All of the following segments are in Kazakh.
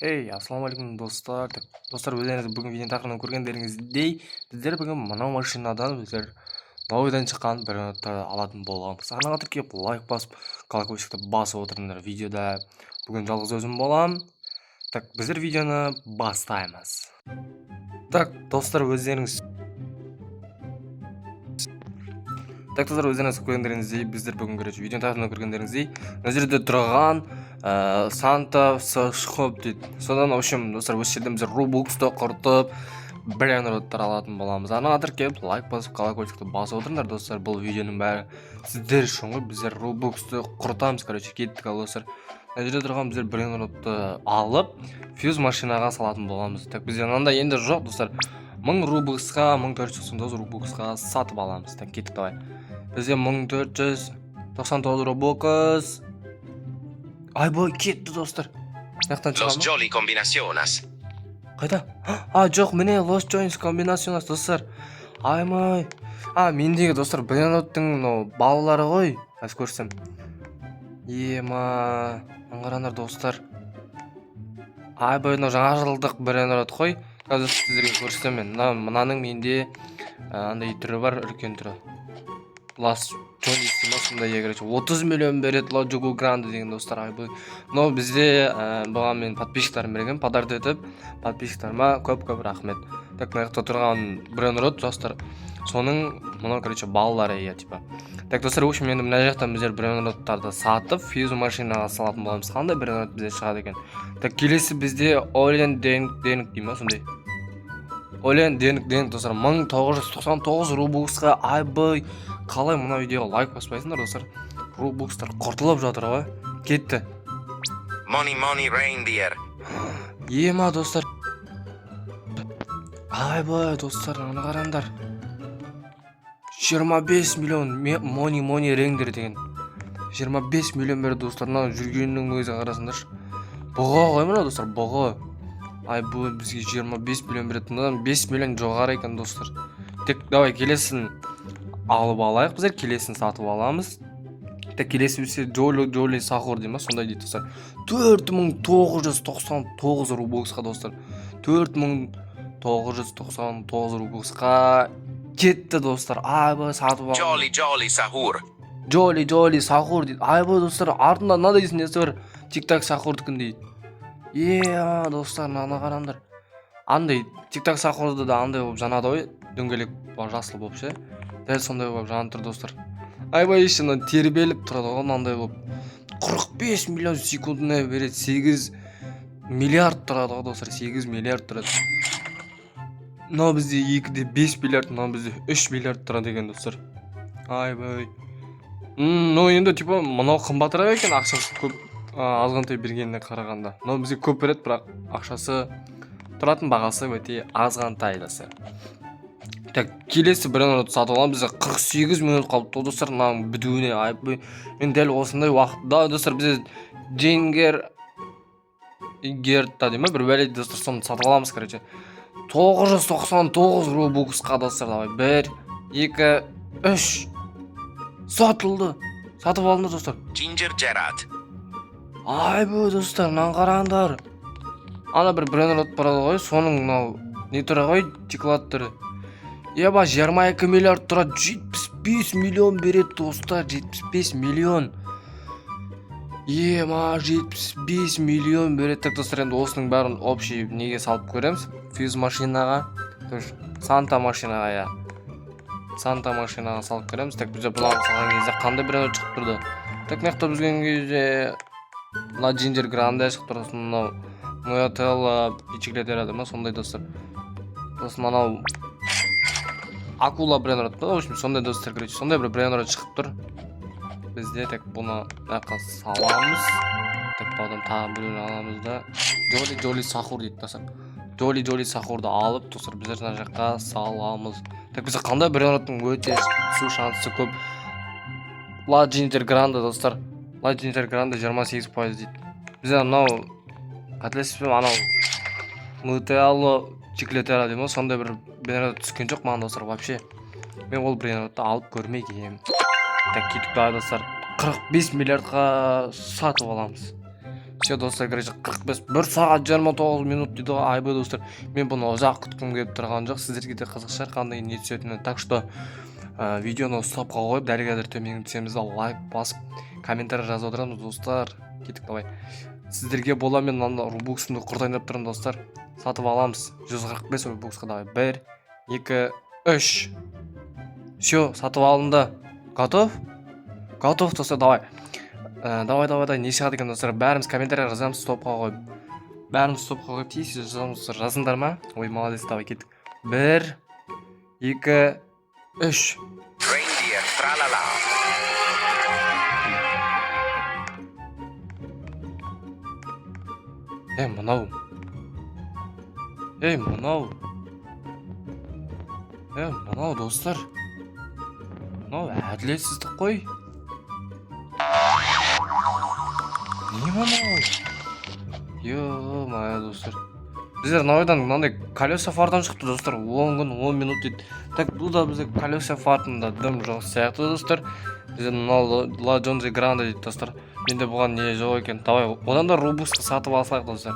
Ассалаумағалейкум достар. Достар, өздеріңіз бүгін видео тақырыбын көргендеріңіздей, біздер бүгін мынау машинадан біздер новыйдан шыққан бір минутта алатын боламыз. Арнаға тіркеп лайк басып, колокольчикті басып отырыңдар. Видеода бүгін жалғыз өзім болам. Біздер видеоны бастаймыз. Достар, өздеріңіз көргендеріңіздей, біздер бүгін видео тақырыбын көргендеріңіздей, мына жерде тұрған Санта Сашхоп дейді. Содан, в общем, достар, осы жерден біздер Roblox'ты құртып, бірен роттар алатын боламыз. Арнаға тіркеп, лайк басып, колокольчикті басып отырыңдар, достар. Бұл видеоның бәрі сіздер үшін ғой. Біздер Roblox'ты құртамыз, кеттік ал, достар. Мына жерде тұрған біздер бірен ротты алып, фьюз машинаға салатын боламыз. Бізде мынандай енді жоқ, достар. 1000 Roblox'қа, 1499 Roblox'қа сатып аламыз. Кеттік, давай. Бізде 1499 Roblox. Айбой, кетті, достар. Los Jolly Combinaciones. Қайда? Жоқ, міне Los Jolly Combinaciones, достар. Аймай. Мендегі, достар, Бренроттың балалары ғой. Аз көрсем. Аңғарандар, достар. Айбой, жаңа жылдық Бренрот қой. Қазір сіздерге көрсем мен. Мынаның менде андай түрі бар, үлкен түрі. Лас Джоли сымасында егер 30 миллион береді Лоджугу Гранды деген, достар. Айбой. Но бізде бұған мен подписчиктарым берген, подарды етіп, подписчиктарыма көп-көп рахмет. Маяқта тұрған Бренрот, достар. Соның мұны, балалары ия, типа. Достар, өшім енді мына жақтан біздер Бренроттарды сатып, фьюз машинаға салатын боламыз. Қандай Бренрот бізде шығады екен? Келесі бізде Олен Денг дейма, сондай. Олен Денг, достар, 1999 Roblox'қа. Айбой. Қалай мұна видеоға лайк баспайсыңдар, достар? Roblox'тар құртылып жатыр ғой. Кетті. Money Reindeer. Достар. Айбой, достар, ана қараңдар. 25 миллион Money Reindeer деген. 25 миллион бері, достар. Жүргеннің өзі қарасыңдаршы. Бұға ғой мұна, достар, бұға. Айбой, бізге 25 миллион беретін, 5 миллион жоғары екен, достар. Давай, келесін алып алайық, біздер келесін сатып аламыз. Келесі бізде Джоли Сахур дейма, сондай дейді, достар. 4999 Roblox'қа, достар. 4999 Roblox'қа кетті, достар. Айбой, сатып аламыз. Jolly Sahur. Джоли Сахур дейді. Айбой, достар, артында мынадай несі бар. Тик-так Сахурдікін дейді. Достар, ана қараңдар. Андай Тик-так Сахурды да андай болып жанады ғой, дөңгелек жасыл болып ше. Дәл сондай болып жанып тұр, достар. Айбай, ішін тербеліп тұрады ғой, андай болып. 45 миллион секундына береді, 8 миллиард тұрады ғой, достар, 8 миллиард тұрады. Мынау бізде 2-де 5 миллиард, мынау бізде 3 миллиард тұрады екен, достар. Айбай. Енді типа мынау қымбатырақ екен, ақшасы көп. Азғантай бергеніне қарағанда. Мынау бізге көп береді, бірақ ақшасы тұратын бағасы өте азғантай, достар. Келесі Бренрот сатып аламыз. Бізде 48 минут қалыпты, достар. Мынаның бітуіне. Айбай. Мен дәл осындай уақытта, достар, бізде Герта дейма, бір бәледі, достар, соны сатып аламыз, 999 Roblox'қа, достар. Давай, 1, 2, 3. Сатылды. Сатып алынды, достар. Ginger Gerard. Айбой, достар, мынаны қараңдар. Ана бір Бренрот барады ғой, соның мынау не түрі ғой, чеколад түрі. 22 миллиард тұрады, 75 миллион береді, достар, 75 миллион. 75 миллион береді, достар, енді осының бәрін общий неге салып көреміз? Фьюз машинаға, Санта машинаға, Санта машинаға салып көреміз. Бізде бұлағы салған кезде қандай Бренрот шығып тұрды? Маяқта бізген кезде мына Ginger Grande шығып тұрды, мынау Моятелла Пичиглетерады ма, сондай, достар. Сосын анау Акула Бренрот па, в общем, сондай, достар, сондай бір Бренрот шығып тұр. Бізде бұны маяққа саламыз. Бұдан тағы біреуін аламыз да. Джоли Сахур дейді, достар. Джоли Сахурды алып, достар, біздер мына жаққа саламыз. Бізде қандай Бренроттың өте түсу шансы көп. Ла Ginger Grande, достар. Ла Ginger Grande 28% дейді. Бізде анау қателеспесем, анау Моятелла Пичиглетера дейма, сондай бір Бренрот түскен жоқ маған, достар, вообще. Мен ол Бренротты алып көрмегенмін. Кеттік, достар, 45 миллиардқа сатып аламыз. Все достар, короче 45 1 сағат 29 минут дейді ғой. Айбай достар, мен бұны ұзақ күткім келіп тұрған жоқ. Сіздерге де қызық шығар қандай не түсетінін. Так что видеоны стопқа қойып, дәл қазір төменгі түсемізді лайк басып, комментарий жазып отырамыз достар. Кеттік, давай. Сіздерге бола мен мына рубуксымды құртайындап тұрмын достар. Сатып аламыз 145 рубуксқа, давай. 1 2 3. Все, сатып алынды. Готов? Готов достар, давай. Давай, не шығады екен достар. Бәріміз комментарий жазамыз стопқа қойып. Бәріміз стопқа қойып тиісіз жазамыз достар. Жазыңдар ма? Ой, молодец, давай кеттік. 1 2 3. Reindeer tralala. Мынау достар. Мынау әділетсіздік қой. Не мынау? Ё-моё достар. Біздер мынаудан мынандай колеса фартан шықты достар. 10 күн 10 минут дейді. Так, бұл да бізде колеса фартында дым жоқ сияқты достар. Біздер мынау La Jones Grande дейді достар. Менде бұған не жоқ екен. Давай, одан да рубуксқа сатып алсақ достар.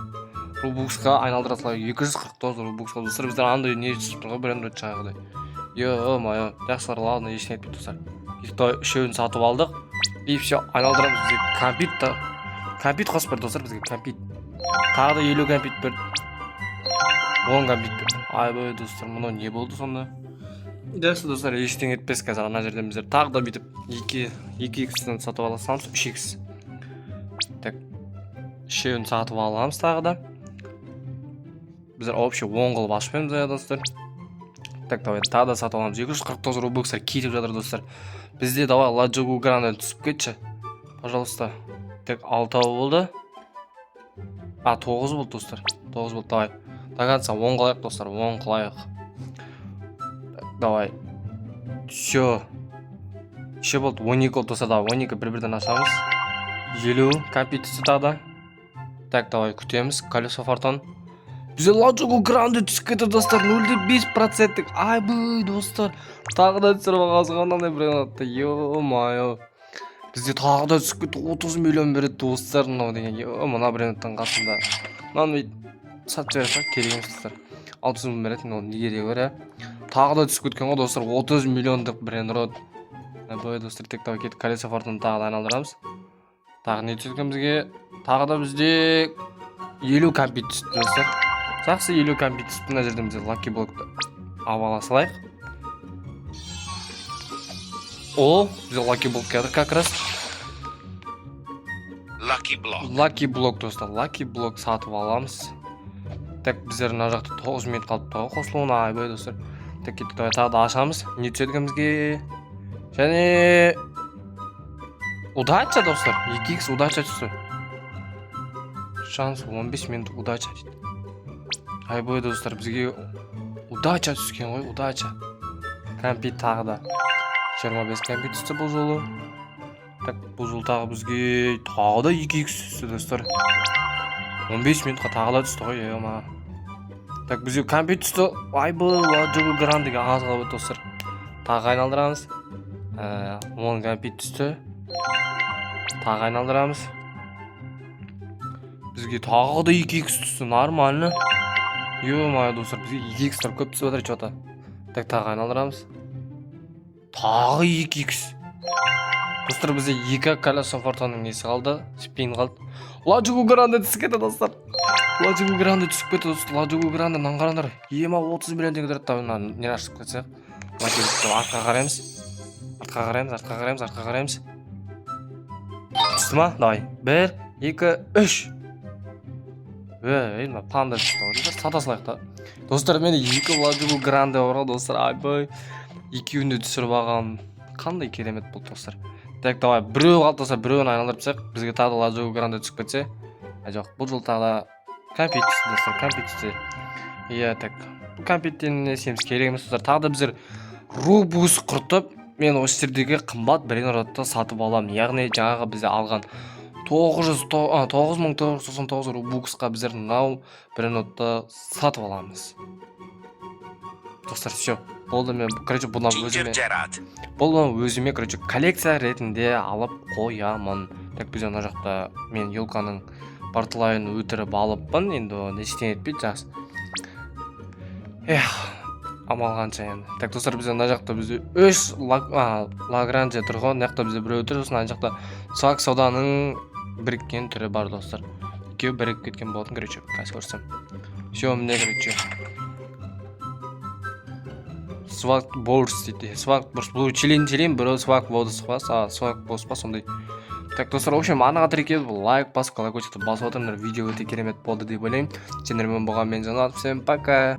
Рубуксқа айналдыра салайық. 249 рубуксқа достар. Біздер андай не түсіп тұр ғой, брендер жаңағыдай. Ё-моё, жақсылар, ладно, ештеңе етпейді достар. Кеттік, үшеуін сатып алдық. И все, айналдырамыз. Бізге компит қосып берді достар, бізге компит. Тағы да 50 компит берді. 10 компит берді. Айбай достар, мұнау не болды сонда? Жақсы достар, ештеңе етпес қазір ана жерден біздер тағы да бүйтіп 2x-тен сатып аласамыз, 3x. Так, үшеуін сатып аламыз тағы да. Біздер общий 10 қылып ашып береміз ая достар. Так, давай, тағы да сатып аламыз. 249 рубуксар кетіп жатыр достар. Бізде давай La Jones Grande түсіп кетші. Пожалуйста. Так, 6 болды. 9 болды достар. 9 болды, давай. Тағанса 10 қылайық достар, 10 қылайық. Давай. Все. Еще болды 12 болды достар, давай. 12 бір-бірден ашамыз. 50 компит түсті тағы да. Так, давай, күтеміз. Колесо фортон. Бізде La Jones Grande түсіп кетті достар. 0,5%. Айбай достар. Тағы да түсіріп ағазғаннан брендті. Ё-моё. Бізде тағы да түсіп кетті. 30 миллион береді достар. Мына брендтің қасында. Мынаны сатып жіберсек керек емес достар. 60 мың беретін, ол не керегі бар, тағы да түсіп кеткен ғой достар. 30 миллиондық бренд род. Бой достар, тек давай кетіп колеса фортуны тағы да айналдырамыз. Тағы не түскен бізге? Тағы да бізде 50 компит түсті достар. Жақсы, 50 компит түсті. Мына жерден бізде Lucky Block'ты ала салайық. О, бізде Lucky Block келді как раз. Lucky Block достар, Lucky Block сатып аламыз. Так, біздер мына жақта 9 минут қалып тұр қосылуына. Айбай достар. Так, кеттік, давай тағы да ашамыз. Не түсетігімізге? Және удача достар, 2x удача түсті. Шанс 15 минут удача дейді. Айбай достар, бізге удача түскен ғой, удача. Компит тағы да 25 компит түсті бұл жолы. Так, бұл жол тағы бізге тағы да 2x түсті достар. 15 минутқа тағы да түсті ғой, ема. Так, бізге компит түсті. Айбай, La Jones Grandеге азға өт достар. Тағы айналдырамыз. 10 компит түсті. Тағы айналдырамыз. Бізге тағы да 2x түсті, нормально. Ё-моё достар, бізге 2x-тар көп түсіп отыр чота. Так, тағы айналдырамыз. Тағы 2x. Достар, бізде 2 колесо фортунаның несі қалды, спин қалды. La Jones Grande түсіп кетті достар. La Jones Grande түсіп кетті достар. La Jones Grande нан қарандар. Ема 30 миллион теңге тұрады. Не ашып кетсек. Артқа қараймыз. Артқа қараймыз. Түсті ма? Давай. 1 2 3. Мына панда түсті. Сата салайық та. Достар, мен 2 La Jones Grande бар ғой достар. Айбай. Екеуінде түсіріп алған. Қандай керемет болды достар. Так, давай, біреу қалды достар, біреуін айналдырып тастайық. Бізге тағы да La Jones Grande түсіп кетсе. Жоқ, бұл жол тағы да компит түсті достар, компит түсті. Иә, так. Бұл компиттен не істейміз керек емес достар. Тағы да біздер рубус құртып, мен осы жердегі қымбат брендерді сатып аламын. Яғни жаңағы бізде алған 9999 рубуксқа біздер мынау брендерді сатып аламыз. Достар, все. Болды, мен, короче, бұны өзіме, короче, коллекция ретінде алып қоямын. Так, біз ана жақта мен елканың Портлайын өтіріп алыппын, енді оны ештеңе етпейді, жақсы. Амал қанша енді. Так, достар, бізде мына жақта бізде 3 Лагранже тұрған, мына жақта бізде біреу тұр, сосын ана жақта Свак сауданың біріккен түрі бар, достар. Екеуі бірігіп кеткен болатын, короче, қазір көрсем. Все, міне, короче. Свак борс дейді. Свак борс. Бұл челен, біреу свак водыс қас, свак бос па, сондай. Так, достар, в общем, анаға тірекеді, бұл лайк басып, колокольчикті басып отырыңдар, видео өте керемет болды деп ойлаймын. Сендермен болған мен Жанат, всем пока.